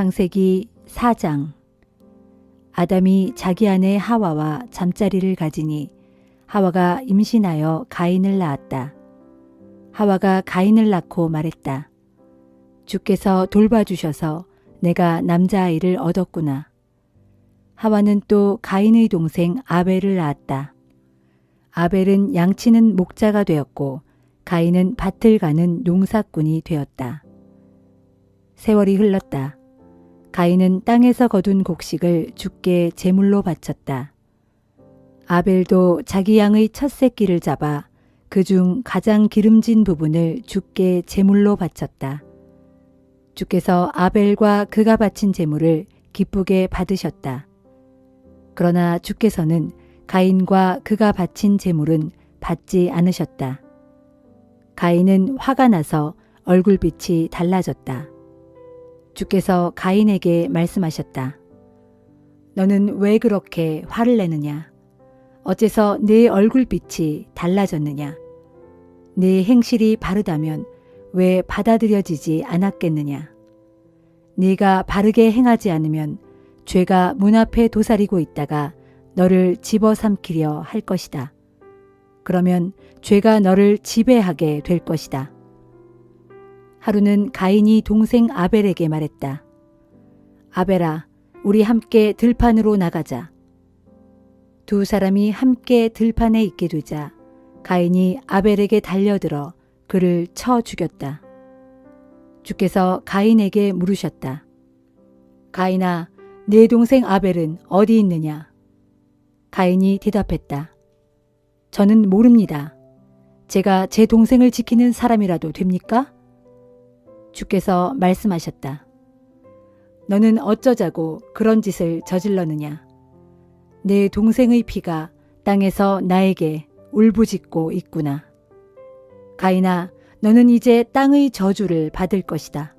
창세기 4장. 아담이 자기 아내 하와와 잠자리를 가지니 하와가 임신하여 가인을 낳았다. 하와가 가인을 낳고 말했다. 주께서 돌봐주셔서 내가 남자아이를 얻었구나. 하와는 또 가인의 동생 아벨을 낳았다. 아벨은 양치는 목자가 되었고 가인은 밭을 가는 농사꾼이 되었다. 세월이 흘렀다. 가인은 땅에서 거둔 곡식을 주께 제물로 바쳤다. 아벨도 자기 양의 첫 새끼를 잡아 그중 가장 기름진 부분을 주께 제물로 바쳤다. 주께서 아벨과 그가 바친 제물을 기쁘게 받으셨다. 그러나 주께서는 가인과 그가 바친 제물은 받지 않으셨다. 가인은 화가 나서 얼굴빛이 달라졌다. 주께서 가인에게 말씀하셨다. 너는 왜 그렇게 화를 내느냐? 어째서 네 얼굴빛이 달라졌느냐? 네 행실이 바르다면 왜 받아들여지지 않았겠느냐? 네가 바르게 행하지 않으면 죄가 문 앞에 도사리고 있다가 너를 집어삼키려 할 것이다. 그러면 죄가 너를 지배하게 될 것이다. 하루는 가인이 동생 아벨에게 말했다. 아벨아, 우리 함께 들판으로 나가자. 두 사람이 함께 들판에 있게 되자 가인이 아벨에게 달려들어 그를 쳐 죽였다. 주께서 가인에게 물으셨다. 가인아, 네 동생 아벨은 어디 있느냐? 가인이 대답했다. 저는 모릅니다. 제가 제 동생을 지키는 사람이라도 됩니까? 주께서 말씀하셨다. 너는 어쩌자고 그런 짓을 저질렀느냐? 내 동생의 피가 땅에서 나에게 울부짖고 있구나. 가인아, 너는 이제 땅의 저주를 받을 것이다.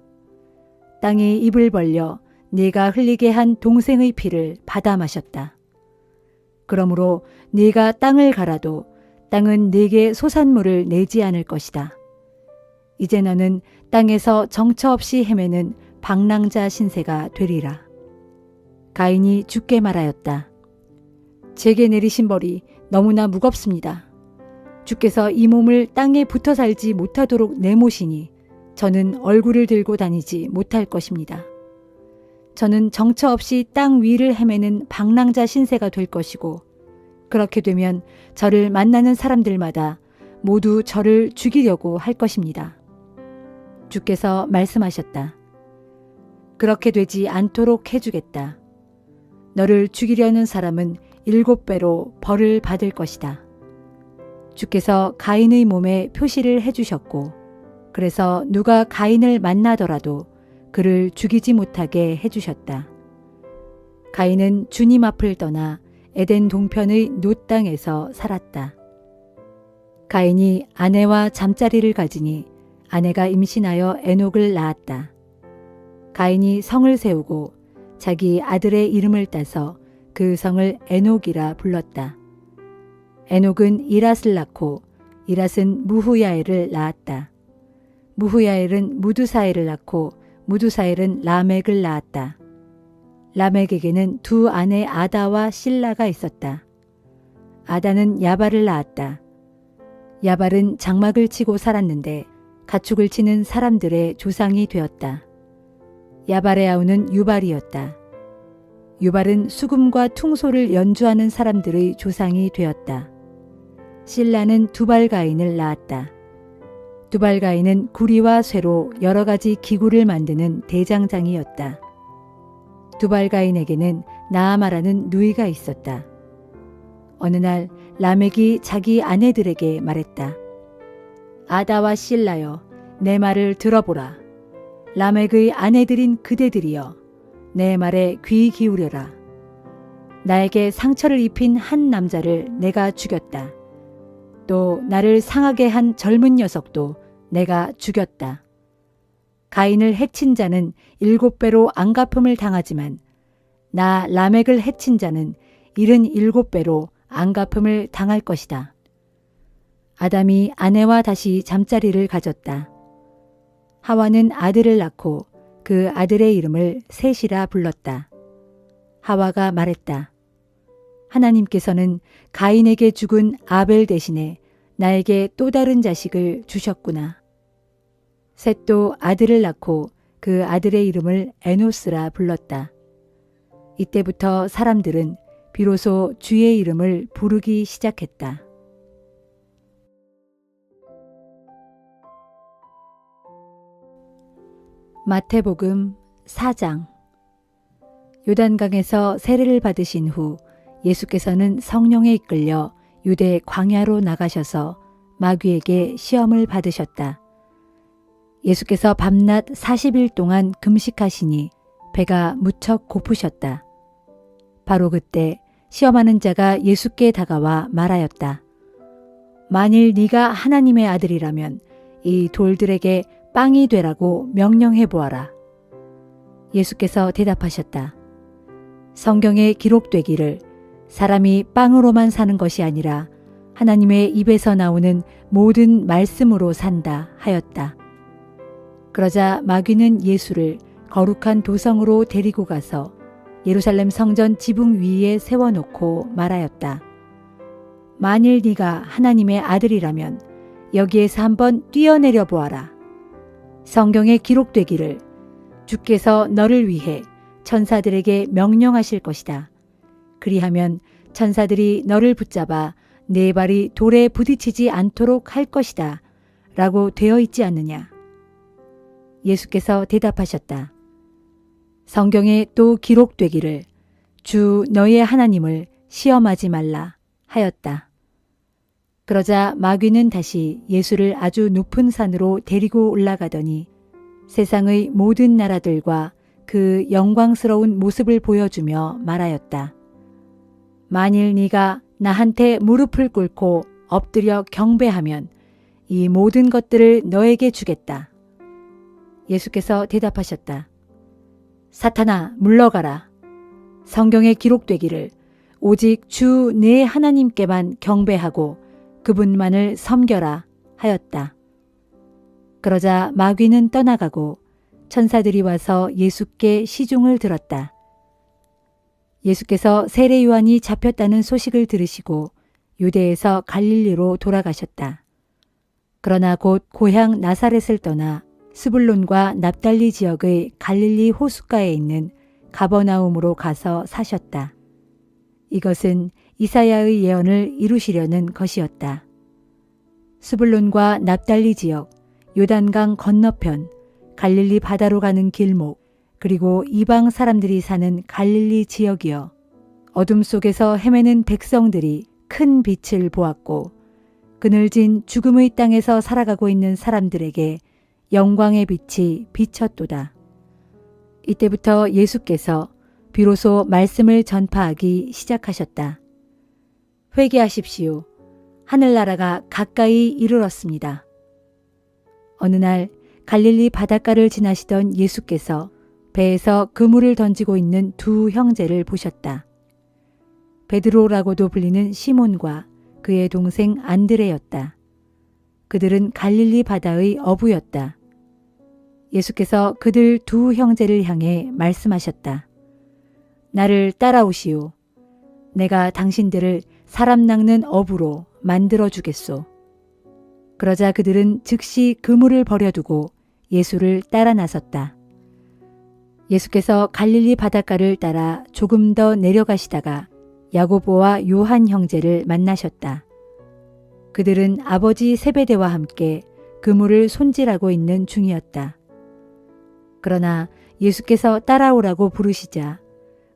땅이 입을 벌려 네가 흘리게 한 동생의 피를 받아 마셨다. 그러므로 네가 땅을 갈아도 땅은 네게 소산물을 내지 않을 것이다. 이제 너는 땅에서 정처 없이 헤매는 방랑자 신세가 되리라. 가인이 주께 말하였다. 제게 내리신 벌이 너무나 무겁습니다. 주께서 이 몸을 땅에 붙어 살지 못하도록 내모시니 저는 얼굴을 들고 다니지 못할 것입니다. 저는 정처 없이 땅 위를 헤매는 방랑자 신세가 될 것이고 그렇게 되면 저를 만나는 사람들마다 모두 저를 죽이려고 할 것입니다. 주께서 말씀하셨다. 그렇게 되지 않도록 해주겠다. 너를 죽이려는 사람은 7배로 벌을 받을 것이다. 주께서 가인의 몸에 표시를 해주셨고 그래서 누가 가인을 만나더라도 그를 죽이지 못하게 해주셨다. 가인은 주님 앞을 떠나 에덴 동편의 놋 땅에서 살았다. 가인이 아내와 잠자리를 가지니 아내가 임신하여 에녹을 낳았다. 가인이 성을 세우고 자기 아들의 이름을 따서 그 성을 에녹이라 불렀다. 에녹은 이랏을 낳고 이랏은 무후야엘을 낳았다. 무후야엘은 무두사엘을 낳고 무두사엘은 라멕을 낳았다. 라멕에게는 두 아내 아다와 실라가 있었다. 아다는 야발을 낳았다. 야발은 장막을 치고 살았는데 가축을 치는 사람들의 조상이 되었다. 야발의 아우는 유발이었다. 유발은 수금과 퉁소를 연주하는 사람들의 조상이 되었다. 실라는 두발가인을 낳았다. 두발가인은 구리와 쇠로 여러 가지 기구를 만드는 대장장이었다. 두발가인에게는 나아마라는 누이가 있었다. 어느 날 라멕이 자기 아내들에게 말했다. 아다와 실라여, 내 말을 들어보라. 라멕의 아내들인 그대들이여, 내 말에 귀 기울여라. 나에게 상처를 입힌 한 남자를 내가 죽였다. 또 나를 상하게 한 젊은 녀석도 내가 죽였다. 가인을 해친 자는 7배로 안갚음을 당하지만 나 라멕을 해친 자는 77배로 안갚음을 당할 것이다. 아담이 아내와 다시 잠자리를 가졌다. 하와는 아들을 낳고 그 아들의 이름을 셋이라 불렀다. 하와가 말했다. 하나님께서는 가인에게 죽은 아벨 대신에 나에게 또 다른 자식을 주셨구나. 셋도 아들을 낳고 그 아들의 이름을 에노스라 불렀다. 이때부터 사람들은 비로소 주의 이름을 부르기 시작했다. 마태복음 4장. 요단강에서 세례를 받으신 후 예수께서는 성령에 이끌려 유대 광야로 나가셔서 마귀에게 시험을 받으셨다. 예수께서 밤낮 40일 동안 금식하시니 배가 무척 고프셨다. 바로 그때 시험하는 자가 예수께 다가와 말하였다. 만일 네가 하나님의 아들이라면 이 돌들에게 빵이 되라고 명령해 보아라. 예수께서 대답하셨다. 성경에 기록되기를 사람이 빵으로만 사는 것이 아니라 하나님의 입에서 나오는 모든 말씀으로 산다 하였다. 그러자 마귀는 예수를 거룩한 도성으로 데리고 가서 예루살렘 성전 지붕 위에 세워놓고 말하였다. 만일 네가 하나님의 아들이라면 여기에서 한번 뛰어내려 보아라. 성경에 기록되기를 주께서 너를 위해 천사들에게 명령하실 것이다. 그리하면 천사들이 너를 붙잡아 네 발이 돌에 부딪히지 않도록 할 것이다. 라고 되어 있지 않느냐. 예수께서 대답하셨다. 성경에 또 기록되기를 주 너의 하나님을 시험하지 말라 하였다. 그러자 마귀는 다시 예수를 아주 높은 산으로 데리고 올라가더니 세상의 모든 나라들과 그 영광스러운 모습을 보여주며 말하였다. 만일 네가 나한테 무릎을 꿇고 엎드려 경배하면 이 모든 것들을 너에게 주겠다. 예수께서 대답하셨다. 사탄아 물러가라. 성경에 기록되기를 오직 주 내 하나님께만 경배하고 그분만을 섬겨라 하였다. 그러자 마귀는 떠나가고 천사들이 와서 예수께 시중을 들었다. 예수께서 세례 요한이 잡혔다는 소식을 들으시고 유대에서 갈릴리로 돌아가셨다. 그러나 곧 고향 나사렛을 떠나 스불론과 납달리 지역의 갈릴리 호숫가에 있는 가버나움으로 가서 사셨다. 이것은 이사야의 예언을 이루시려는 것이었다. 스불론과 납달리 지역, 요단강 건너편, 갈릴리 바다로 가는 길목, 그리고 이방 사람들이 사는 갈릴리 지역이여. 어둠 속에서 헤매는 백성들이 큰 빛을 보았고 그늘진 죽음의 땅에서 살아가고 있는 사람들에게 영광의 빛이 비쳤도다. 이때부터 예수께서 비로소 말씀을 전파하기 시작하셨다. 회개하십시오. 하늘나라가 가까이 이르렀습니다. 어느 날 갈릴리 바닷가를 지나시던 예수께서 배에서 그물을 던지고 있는 두 형제를 보셨다. 베드로라고도 불리는 시몬과 그의 동생 안드레였다. 그들은 갈릴리 바다의 어부였다. 예수께서 그들 두 형제를 향해 말씀하셨다. 나를 따라오시오. 내가 당신들을 사람 낚는 어부로 만들어 주겠소. 그러자 그들은 즉시 그물을 버려두고 예수를 따라 나섰다. 예수께서 갈릴리 바닷가를 따라 조금 더 내려가시다가 야고보와 요한 형제를 만나셨다. 그들은 아버지 세베대와 함께 그물을 손질하고 있는 중이었다. 그러나 예수께서 따라오라고 부르시자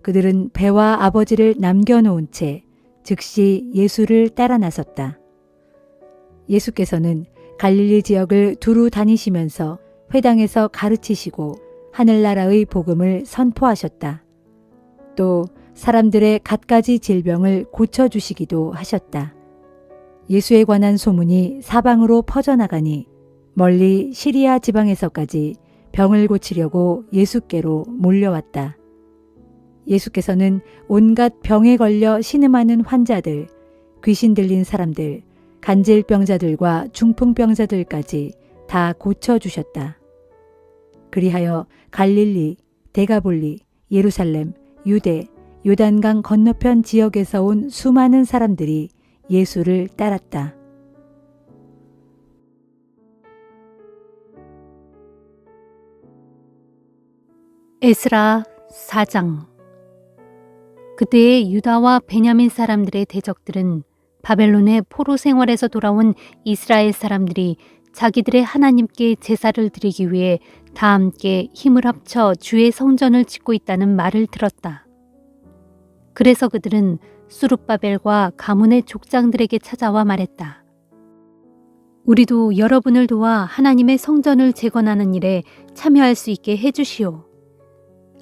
그들은 배와 아버지를 남겨놓은 채 즉시 예수를 따라 나섰다. 예수께서는 갈릴리 지역을 두루 다니시면서 회당에서 가르치시고 하늘나라의 복음을 선포하셨다. 또 사람들의 갖가지 질병을 고쳐주시기도 하셨다. 예수에 관한 소문이 사방으로 퍼져나가니 멀리 시리아 지방에서까지 병을 고치려고 예수께로 몰려왔다. 예수께서는 온갖 병에 걸려 신음하는 환자들, 귀신 들린 사람들, 간질병자들과 중풍병자들까지 다 고쳐주셨다. 그리하여 갈릴리, 데가볼리, 예루살렘, 유대, 요단강 건너편 지역에서 온 수많은 사람들이 예수를 따랐다. 에스라 4장. 그때의 유다와 베냐민 사람들의 대적들은 바벨론의 포로 생활에서 돌아온 이스라엘 사람들이 자기들의 하나님께 제사를 드리기 위해 다 함께 힘을 합쳐 주의 성전을 짓고 있다는 말을 들었다. 그래서 그들은 수룹바벨과 가문의 족장들에게 찾아와 말했다. 우리도 여러분을 도와 하나님의 성전을 재건하는 일에 참여할 수 있게 해주시오.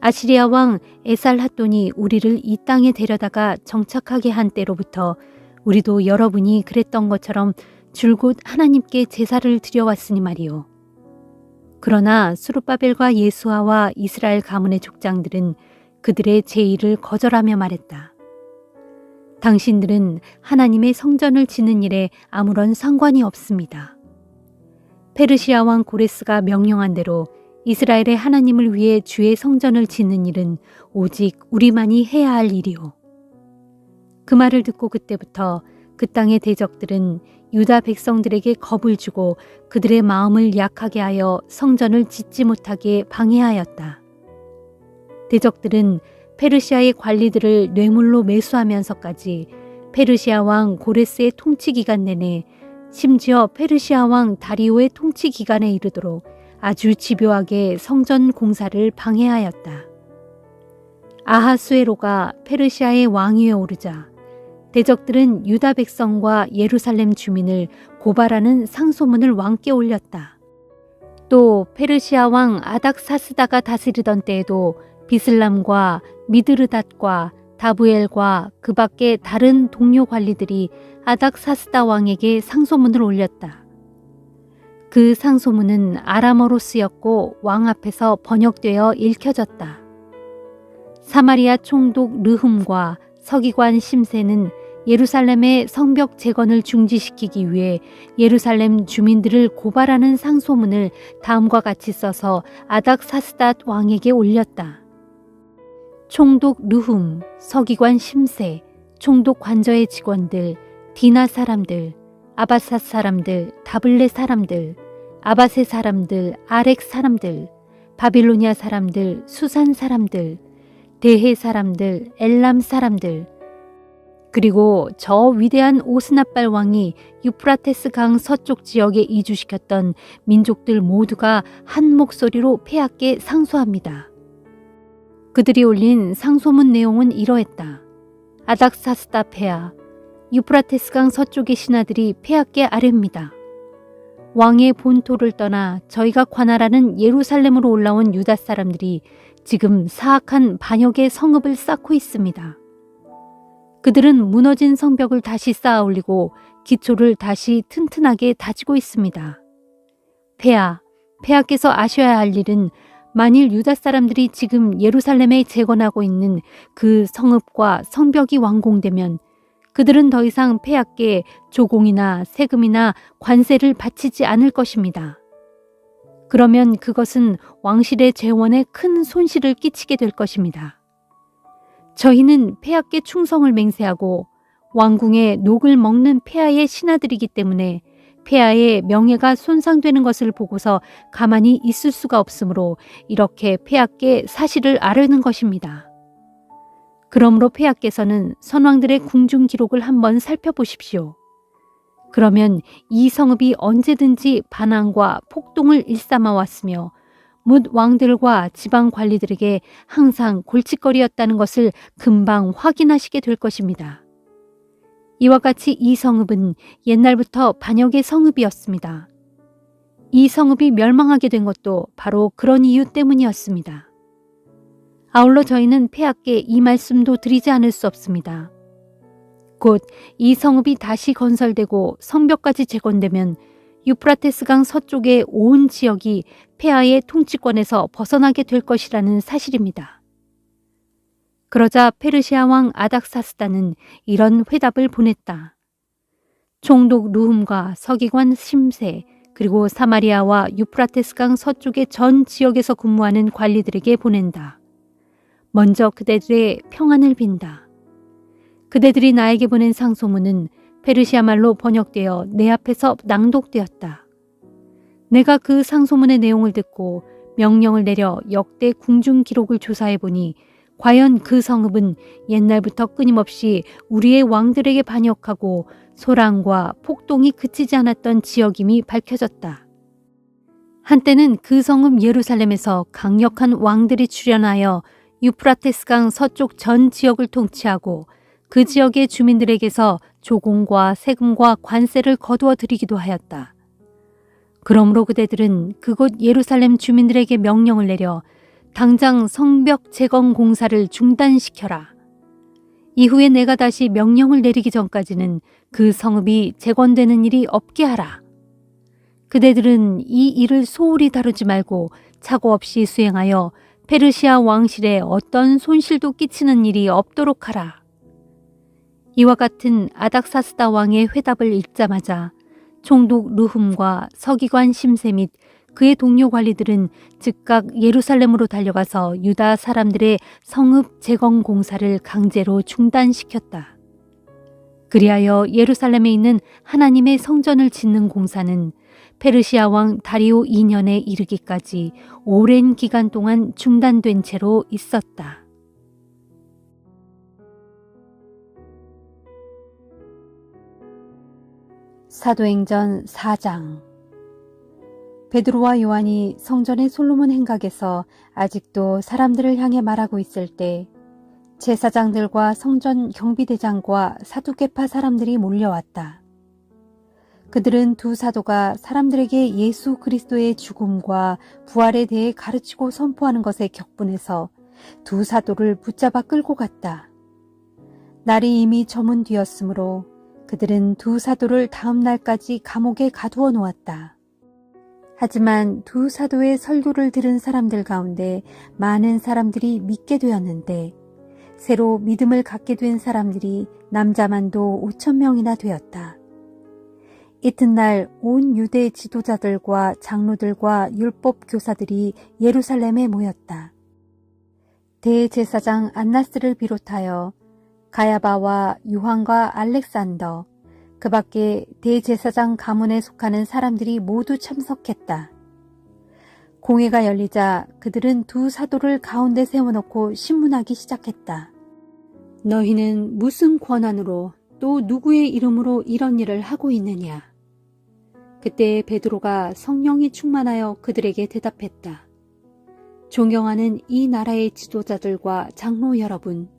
아시리아 왕 에살핫돈이 우리를 이 땅에 데려다가 정착하게 한 때로부터 우리도 여러분이 그랬던 것처럼 줄곧 하나님께 제사를 드려왔으니 말이오. 그러나 수룹바벨과 예수아와 이스라엘 가문의 족장들은 그들의 제의를 거절하며 말했다. 당신들은 하나님의 성전을 짓는 일에 아무런 상관이 없습니다. 페르시아 왕 고레스가 명령한 대로 이스라엘의 하나님을 위해 주의 성전을 짓는 일은 오직 우리만이 해야 할 일이오. 그 말을 듣고 그때부터 그 땅의 대적들은 유다 백성들에게 겁을 주고 그들의 마음을 약하게 하여 성전을 짓지 못하게 방해하였다. 대적들은 페르시아의 관리들을 뇌물로 매수하면서까지 페르시아 왕 고레스의 통치 기간 내내 심지어 페르시아 왕 다리오의 통치 기간에 이르도록 아주 집요하게 성전 공사를 방해하였다. 아하수에로가 페르시아의 왕위에 오르자 대적들은 유다 백성과 예루살렘 주민을 고발하는 상소문을 왕께 올렸다. 또 페르시아 왕 아닥사스다가 다스리던 때에도 비슬람과 미드르닷과 다부엘과 그 밖의 다른 동료 관리들이 아닥사스다 왕에게 상소문을 올렸다. 그 상소문은 아람어로 쓰였고 왕 앞에서 번역되어 읽혀졌다. 사마리아 총독 르훔과 서기관 심세는 예루살렘의 성벽 재건을 중지시키기 위해 예루살렘 주민들을 고발하는 상소문을 다음과 같이 써서 아닥사스닷 왕에게 올렸다. 총독 르훔, 서기관 심세, 총독 관저의 직원들, 디나 사람들, 아바삿 사람들, 다블레 사람들, 아바세 사람들, 아렉 사람들, 바빌로니아 사람들, 수산 사람들, 대해 사람들, 엘람 사람들, 그리고 저 위대한 오스나빨 왕이 유프라테스 강 서쪽 지역에 이주시켰던 민족들 모두가 한 목소리로 폐하께 상소합니다. 그들이 올린 상소문 내용은 이러했다. 아닥사스다 폐하, 유프라테스 강 서쪽의 신하들이 폐하께 아뢰입니다. 왕의 본토를 떠나 저희가 관할하는 예루살렘으로 올라온 유다 사람들이 지금 사악한 반역의 성읍을 쌓고 있습니다. 그들은 무너진 성벽을 다시 쌓아 올리고 기초를 다시 튼튼하게 다지고 있습니다. 폐하께서 아셔야 할 일은 만일 유다 사람들이 지금 예루살렘에 재건하고 있는 그 성읍과 성벽이 완공되면 그들은 더 이상 폐하께 조공이나 세금이나 관세를 바치지 않을 것입니다. 그러면 그것은 왕실의 재원에 큰 손실을 끼치게 될 것입니다. 저희는 폐하께 충성을 맹세하고 왕궁의 녹을 먹는 폐하의 신하들이기 때문에 폐하의 명예가 손상되는 것을 보고서 가만히 있을 수가 없으므로 이렇게 폐하께 사실을 아뢰는 것입니다. 그러므로 폐하께서는 선왕들의 궁중 기록을 한번 살펴보십시오. 그러면 이 성읍이 언제든지 반항과 폭동을 일삼아 왔으며 뭇 왕들과 지방 관리들에게 항상 골칫거리였다는 것을 금방 확인하시게 될 것입니다. 이와 같이 이 성읍은 옛날부터 반역의 성읍이었습니다. 이 성읍이 멸망하게 된 것도 바로 그런 이유 때문이었습니다. 아울러 저희는 폐하께 이 말씀도 드리지 않을 수 없습니다. 곧 이 성읍이 다시 건설되고 성벽까지 재건되면 유프라테스 강 서쪽의 온 지역이 폐하의 통치권에서 벗어나게 될 것이라는 사실입니다. 그러자 페르시아 왕 아닥사스다는 이런 회답을 보냈다. 총독 르훔과 서기관 심세, 그리고 사마리아와 유프라테스강 서쪽의 전 지역에서 근무하는 관리들에게 보낸다. 먼저 그대들의 평안을 빈다. 그대들이 나에게 보낸 상소문은 페르시아 말로 번역되어 내 앞에서 낭독되었다. 내가 그 상소문의 내용을 듣고 명령을 내려 역대 궁중 기록을 조사해보니 과연 그 성읍은 옛날부터 끊임없이 우리의 왕들에게 반역하고 소란과 폭동이 그치지 않았던 지역임이 밝혀졌다. 한때는 그 성읍 예루살렘에서 강력한 왕들이 출현하여 유프라테스강 서쪽 전 지역을 통치하고 그 지역의 주민들에게서 조공과 세금과 관세를 거두어 들이기도 하였다. 그러므로 그대들은 그곳 예루살렘 주민들에게 명령을 내려 당장 성벽 재건 공사를 중단시켜라. 이후에 내가 다시 명령을 내리기 전까지는 그 성읍이 재건되는 일이 없게 하라. 그대들은 이 일을 소홀히 다루지 말고 착오 없이 수행하여 페르시아 왕실에 어떤 손실도 끼치는 일이 없도록 하라. 이와 같은 아닥사스다 왕의 회답을 읽자마자 총독 르훔과 서기관 심세 및 그의 동료 관리들은 즉각 예루살렘으로 달려가서 유다 사람들의 성읍 재건 공사를 강제로 중단시켰다. 그리하여 예루살렘에 있는 하나님의 성전을 짓는 공사는 페르시아 왕 다리오 2년에 이르기까지 오랜 기간 동안 중단된 채로 있었다. 사도행전 4장. 베드로와 요한이 성전의 솔로몬 행각에서 아직도 사람들을 향해 말하고 있을 때 제사장들과 성전 경비대장과 사두개파 사람들이 몰려왔다. 그들은 두 사도가 사람들에게 예수 그리스도의 죽음과 부활에 대해 가르치고 선포하는 것에 격분해서 두 사도를 붙잡아 끌고 갔다. 날이 이미 저문 뒤였으므로 그들은 두 사도를 다음 날까지 감옥에 가두어 놓았다. 하지만 두 사도의 설교를 들은 사람들 가운데 많은 사람들이 믿게 되었는데 새로 믿음을 갖게 된 사람들이 남자만도 5,000명이나 되었다. 이튿날 온 유대 지도자들과 장로들과 율법 교사들이 예루살렘에 모였다. 대제사장 안나스를 비롯하여 가야바와 요한과 알렉산더, 그 밖에 대제사장 가문에 속하는 사람들이 모두 참석했다. 공회가 열리자 그들은 두 사도를 가운데 세워놓고 신문하기 시작했다. 너희는 무슨 권한으로 또 누구의 이름으로 이런 일을 하고 있느냐? 그때 베드로가 성령이 충만하여 그들에게 대답했다. 존경하는 이 나라의 지도자들과 장로 여러분,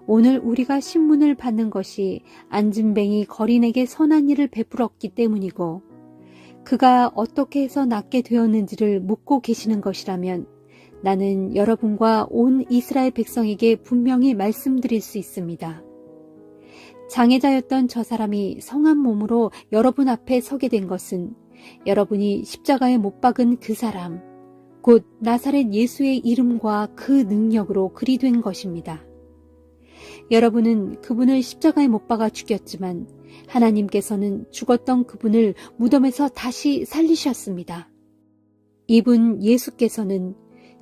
오늘 우리가 신문을 받는 것이 안진뱅이 거린에게 선한 일을 베풀었기 때문이고 그가 어떻게 해서 낫게 되었는지를 묻고 계시는 것이라면 나는 여러분과 온 이스라엘 백성에게 분명히 말씀드릴 수 있습니다. 장애자였던 저 사람이 성한 몸으로 여러분 앞에 서게 된 것은 여러분이 십자가에 못 박은 그 사람, 곧 나사렛 예수의 이름과 그 능력으로 그리 된 것입니다. 여러분은 그분을 십자가에 못 박아 죽였지만 하나님께서는 죽었던 그분을 무덤에서 다시 살리셨습니다. 이분 예수께서는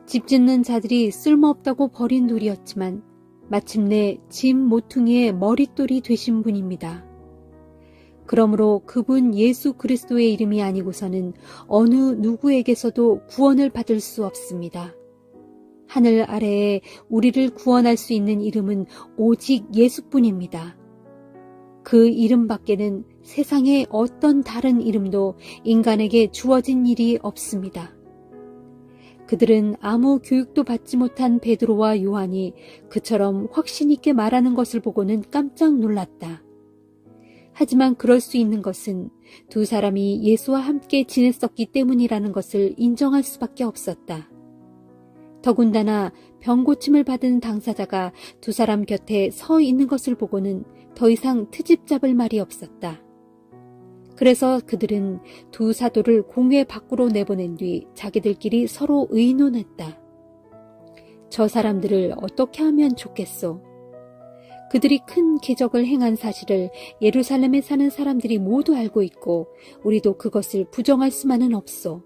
집 짓는 자들이 쓸모없다고 버린 돌이었지만 마침내 집 모퉁이의 머릿돌이 되신 분입니다. 그러므로 그분 예수 그리스도의 이름이 아니고서는 어느 누구에게서도 구원을 받을 수 없습니다. 하늘 아래에 우리를 구원할 수 있는 이름은 오직 예수뿐입니다. 그 이름 밖에는 세상에 어떤 다른 이름도 인간에게 주어진 일이 없습니다. 그들은 아무 교육도 받지 못한 베드로와 요한이 그처럼 확신 있게 말하는 것을 보고는 깜짝 놀랐다. 하지만 그럴 수 있는 것은 두 사람이 예수와 함께 지냈었기 때문이라는 것을 인정할 수밖에 없었다. 더군다나 병고침을 받은 당사자가 두 사람 곁에 서 있는 것을 보고는 더 이상 트집 잡을 말이 없었다. 그래서 그들은 두 사도를 공회 밖으로 내보낸 뒤 자기들끼리 서로 의논했다. 저 사람들을 어떻게 하면 좋겠소? 그들이 큰 기적을 행한 사실을 예루살렘에 사는 사람들이 모두 알고 있고 우리도 그것을 부정할 수만은 없소.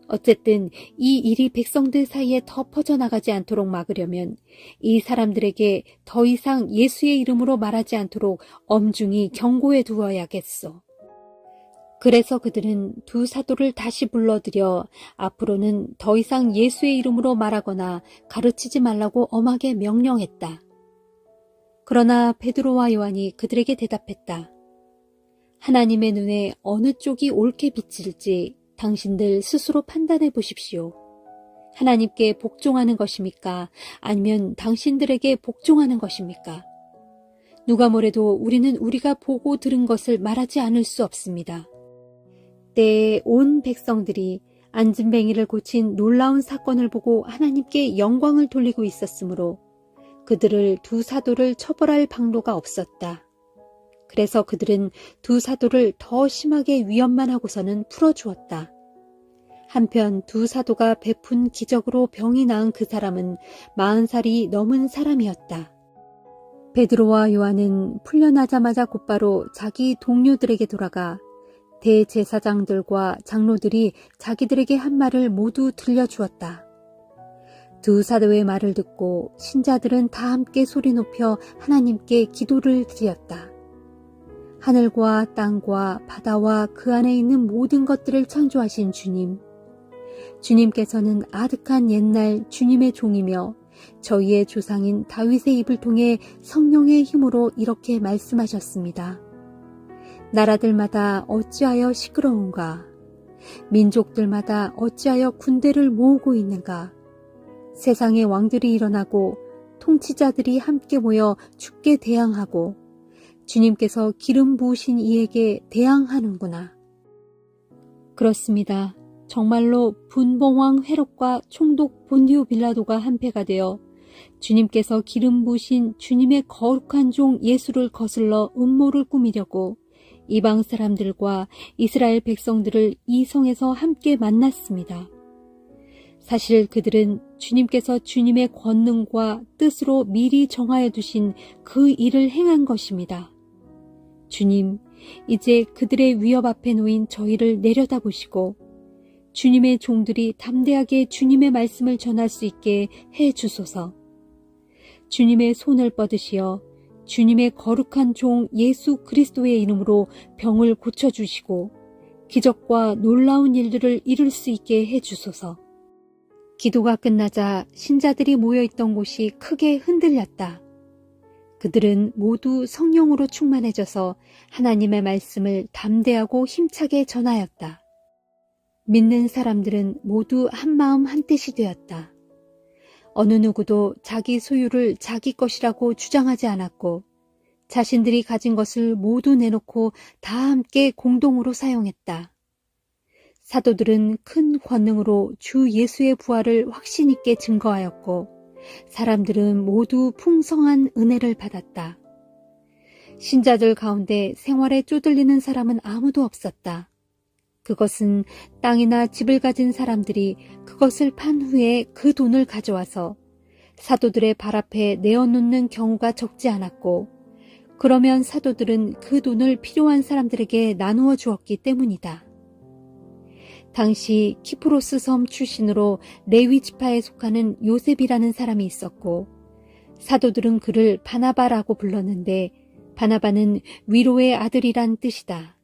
어쨌든 이 일이 백성들 사이에 더 퍼져나가지 않도록 막으려면 이 사람들에게 더 이상 예수의 이름으로 말하지 않도록 엄중히 경고해 두어야겠소. 그래서 그들은 두 사도를 다시 불러들여 앞으로는 더 이상 예수의 이름으로 말하거나 가르치지 말라고 엄하게 명령했다. 그러나 베드로와 요한이 그들에게 대답했다. 하나님의 눈에 어느 쪽이 옳게 비칠지 당신들 스스로 판단해 보십시오. 하나님께 복종하는 것입니까? 아니면 당신들에게 복종하는 것입니까? 누가 뭐래도 우리는 우리가 보고 들은 것을 말하지 않을 수 없습니다. 때에 온 백성들이 안진뱅이를 고친 놀라운 사건을 보고 하나님께 영광을 돌리고 있었으므로 그들을 두 사도를 처벌할 방도가 없었다. 그래서 그들은 두 사도를 더 심하게 위협만 하고서는 풀어주었다. 한편 두 사도가 베푼 기적으로 병이 나은 그 사람은 40살이 넘은 사람이었다. 베드로와 요한은 풀려나자마자 곧바로 자기 동료들에게 돌아가 대제사장들과 장로들이 자기들에게 한 말을 모두 들려주었다. 두 사도의 말을 듣고 신자들은 다 함께 소리 높여 하나님께 기도를 드렸다. 하늘과 땅과 바다와 그 안에 있는 모든 것들을 창조하신 주님, 주님께서는 아득한 옛날 주님의 종이며 저희의 조상인 다윗의 입을 통해 성령의 힘으로 이렇게 말씀하셨습니다. 나라들마다 어찌하여 시끄러운가? 민족들마다 어찌하여 군대를 모으고 있는가? 세상의 왕들이 일어나고 통치자들이 함께 모여 주께 대항하고 주님께서 기름 부으신 이에게 대항하는구나. 그렇습니다. 정말로 분봉왕 헤롯과 총독 본디오 빌라도가 한패가 되어 주님께서 기름 부으신 주님의 거룩한 종 예수를 거슬러 음모를 꾸미려고 이방 사람들과 이스라엘 백성들을 이 성에서 함께 만났습니다. 사실 그들은 주님께서 주님의 권능과 뜻으로 미리 정하여 두신 그 일을 행한 것입니다. 주님, 이제 그들의 위협 앞에 놓인 저희를 내려다보시고 주님의 종들이 담대하게 주님의 말씀을 전할 수 있게 해 주소서. 주님의 손을 뻗으시어 주님의 거룩한 종 예수 그리스도의 이름으로 병을 고쳐주시고 기적과 놀라운 일들을 이룰 수 있게 해 주소서. 기도가 끝나자 신자들이 모여있던 곳이 크게 흔들렸다. 그들은 모두 성령으로 충만해져서 하나님의 말씀을 담대하고 힘차게 전하였다. 믿는 사람들은 모두 한마음 한뜻이 되었다. 어느 누구도 자기 소유를 자기 것이라고 주장하지 않았고 자신들이 가진 것을 모두 내놓고 다 함께 공동으로 사용했다. 사도들은 큰 권능으로 주 예수의 부활을 확신 있게 증거하였고 사람들은 모두 풍성한 은혜를 받았다. 신자들 가운데 생활에 쪼들리는 사람은 아무도 없었다. 그것은 땅이나 집을 가진 사람들이 그것을 판 후에 그 돈을 가져와서 사도들의 발 앞에 내어놓는 경우가 적지 않았고 그러면 사도들은 그 돈을 필요한 사람들에게 나누어 주었기 때문이다. 당시 키프로스 섬 출신으로 레위 지파에 속하는 요셉이라는 사람이 있었고 사도들은 그를 바나바라고 불렀는데 바나바는 위로의 아들이란 뜻이다.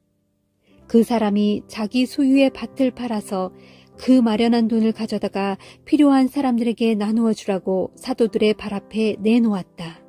그 사람이 자기 소유의 밭을 팔아서 그 마련한 돈을 가져다가 필요한 사람들에게 나누어 주라고 사도들의 발 앞에 내놓았다.